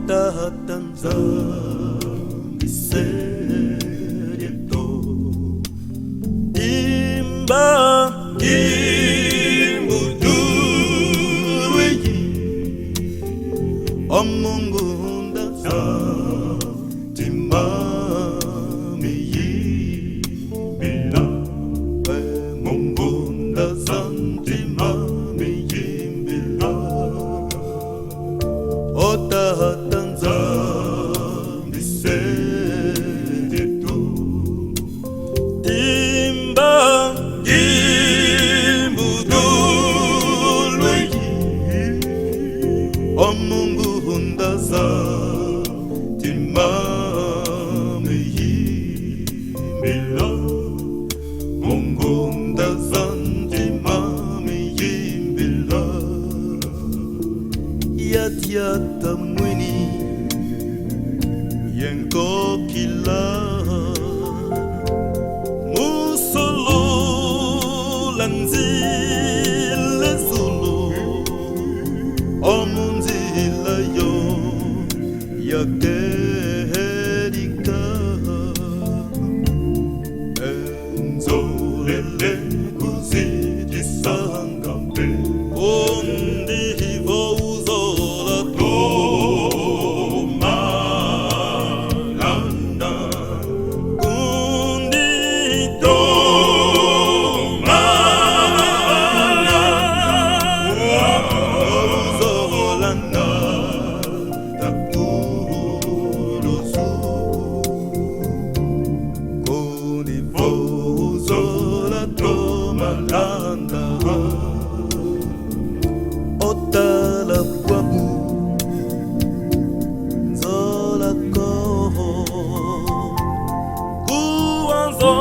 Tanza miserieto imba kimbudurweyi omungunda sa timamiyi bila mungunda sa timamiyi bila Tanza miserieto imba kimbudurweyi omungunda sa timamiyi bila mungunda sa timamiyi bila yat mwini yenko kila musolo lanzile zulu omunzila yo yakerika enzolele kuzijisangambe ondivo uzola Otala kwabu zola koho kuanzo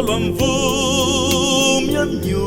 lomvumya nyu